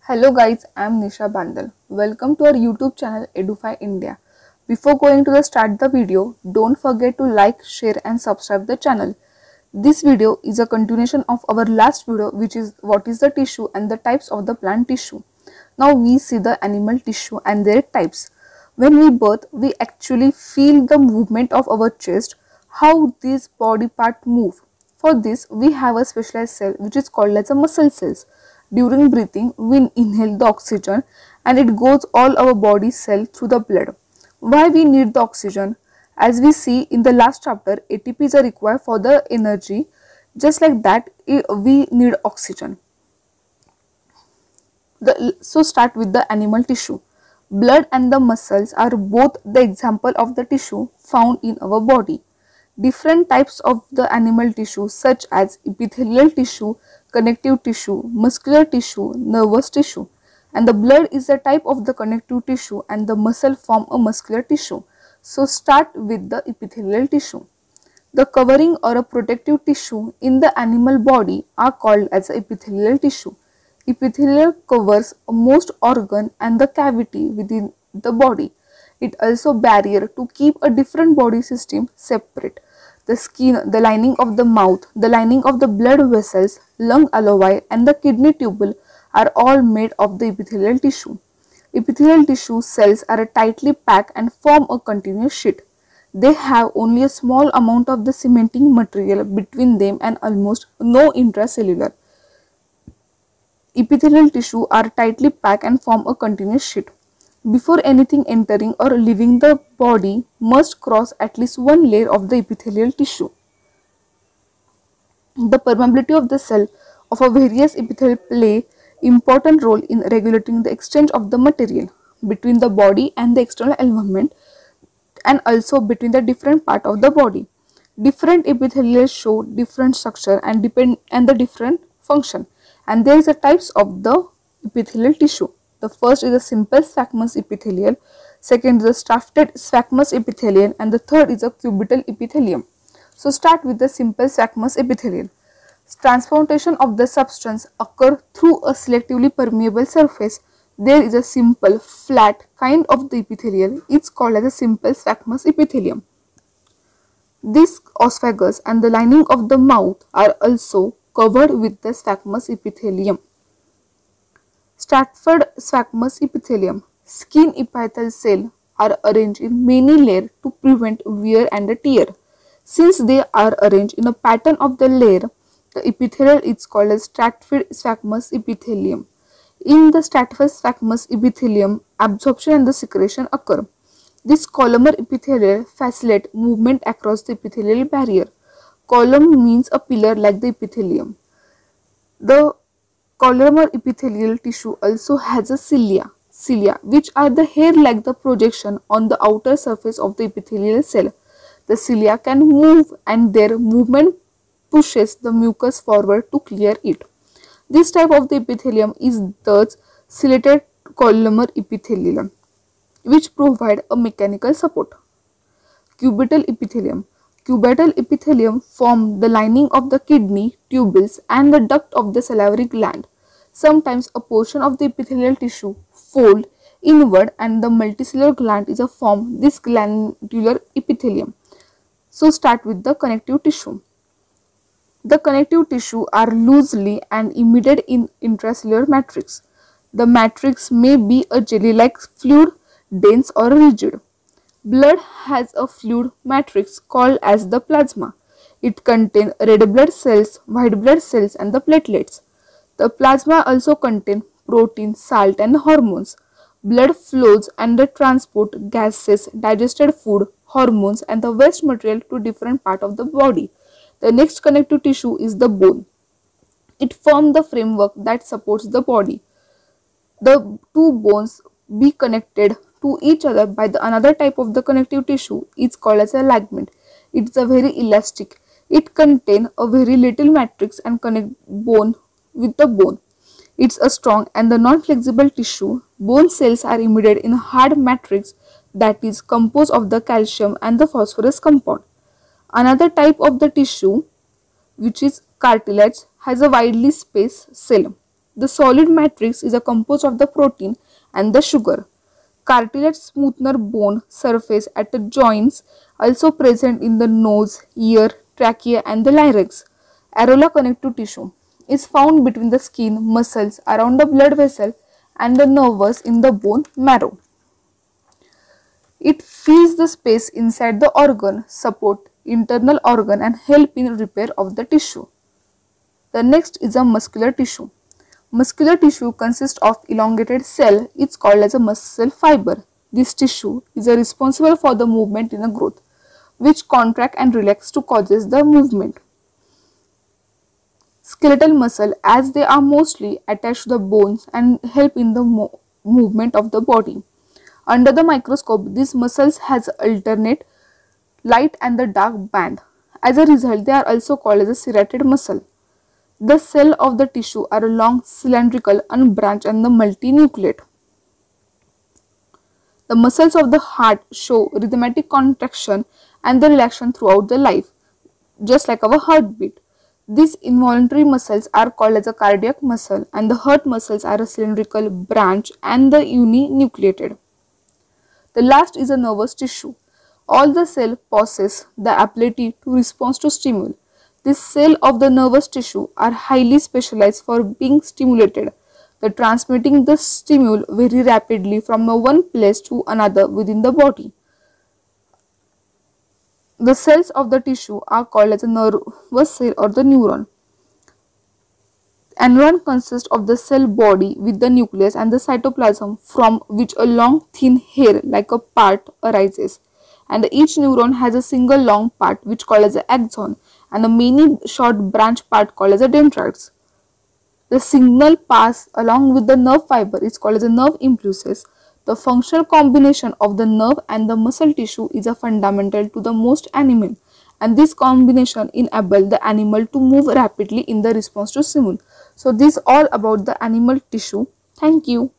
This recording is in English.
Hello guys, I am Nisha Bandal. Welcome to our YouTube channel Edufy India. Before going to start the video, don't forget to like, share and subscribe the channel. This video is a continuation of our last video, which is what is the tissue and the types of the plant tissue. Now we see the animal tissue and their types. When we birth, we actually feel the movement of our chest, how these body parts move. For this, we have a specialized cell which is called as a muscle cells. During breathing, we inhale the oxygen and it goes all our body cell through the blood. Why we need the oxygen? As we see in the last chapter, ATPs are required for the energy. Just like that, we need oxygen. So start with the animal tissue. Blood and the muscles are both the example of the tissue found in our body. Different types of the animal tissue such as epithelial tissue, connective tissue, muscular tissue, nervous tissue, and the blood is a type of the connective tissue and the muscle form a muscular tissue. So start with the epithelial tissue. The covering or a protective tissue in the animal body are called as epithelial tissue. Epithelial covers most organ and the cavity within the body. It also barrier to keep a different body system separate. The skin, the lining of the mouth, the lining of the blood vessels, lung alveoli and the kidney tubule are all made of the epithelial tissue. Epithelial tissue cells are tightly packed and form a continuous sheet. They have only a small amount of the cementing material between them and almost no intracellular. Epithelial tissue are tightly packed and form a continuous sheet. Before anything entering or leaving the body must cross at least one layer of the epithelial tissue. The permeability of the cell of a various epithelial play important role in regulating the exchange of the material between the body and the external environment and also between the different part of the body. Different epithelial show different structure and the different function, and there is a types of the epithelial tissue. The first is a simple squamous epithelial, second is a tufted squamous epithelium, and the third is a cubital epithelium. So start with the simple squamous epithelial. Transplantation of the substance occur through a selectively permeable surface. There is a simple flat kind of the epithelial. It's called as a simple squamous epithelium. This esophagus and the lining of the mouth are also covered with the squamous epithelium. Stratford squamous epithelium. Skin epithelial cells are arranged in many layers to prevent wear and tear. Since they are arranged in a pattern of the layer, the epithelial is called as Stratford squamous epithelium. In the Stratford squamous epithelium, absorption and the secretion occur. This columnar epithelial facilitates movement across the epithelial barrier. Column means a pillar like the epithelium. The columnar epithelial tissue also has a cilia, which are the hair-like the projection on the outer surface of the epithelial cell. The cilia can move and their movement pushes the mucus forward to clear it. This type of the epithelium is thus ciliated columnar epithelium, which provide a mechanical support. Cubital epithelium. Cubital epithelium form the lining of the kidney tubules and the duct of the salivary gland. Sometimes a portion of the epithelial tissue fold inward and the multicellular gland is a form this glandular epithelium. So start with the connective tissue. The connective tissue are loosely and embedded in intracellular matrix. The matrix may be a jelly-like fluid, dense or rigid. Blood has a fluid matrix called as the plasma. It contains red blood cells, white blood cells and the platelets. The plasma also contains protein, salt and hormones. Blood flows and transport gases, digested food, hormones and the waste material to different parts of the body. The next connective tissue is the bone. It forms the framework that supports the body. The two bones be connected to each other by the another type of the connective tissue is called as a ligament. It is a very elastic. It contains a very little matrix and connect bone with the bone. It's a strong and the non-flexible tissue. Bone cells are embedded in a hard matrix that is composed of the calcium and the phosphorus compound. Another type of the tissue, which is cartilage, has a widely spaced cell. The solid matrix is a composed of the protein and the sugar. Cartilage smoother bone surface at the joints, also present in the nose, ear, trachea and the larynx. Areola connective tissue is found between the skin, muscles, around the blood vessel and the nerves in the bone marrow. It fills the space inside the organ, support internal organ and help in repair of the tissue. The next is a muscular tissue. Muscular tissue consists of elongated cell. It's called as a muscle fiber. This tissue is responsible for the movement in a growth, which contract and relax to causes the movement. Skeletal muscle, as they are mostly attached to the bones and help in the movement of the body. Under the microscope, these muscles has alternate light and the dark band. As a result, they are also called as a serrated muscle. The cell of the tissue are long, cylindrical, unbranched and the multinucleate. The muscles of the heart show rhythmic contraction and the relaxation throughout the life, just like our heartbeat. These involuntary muscles are called as a cardiac muscle and the heart muscles are a cylindrical, branched and the uninucleated. The last is a nervous tissue. All the cells possess the ability to respond to stimuli. These cells of the nervous tissue are highly specialized for being stimulated, transmitting the stimuli very rapidly from one place to another within the body. The cells of the tissue are called as a nervous cell or the neuron. An neuron consists of the cell body with the nucleus and the cytoplasm, from which a long thin hair like a part arises. And each neuron has a single long part which called as an axon and a many short branch part called as a dendrites. The signal pass along with the nerve fiber is called as a nerve impulses. The functional combination of the nerve and the muscle tissue is a fundamental to the most animal, and this combination enables the animal to move rapidly in the response to stimuli. So this is all about the animal tissue. Thank you.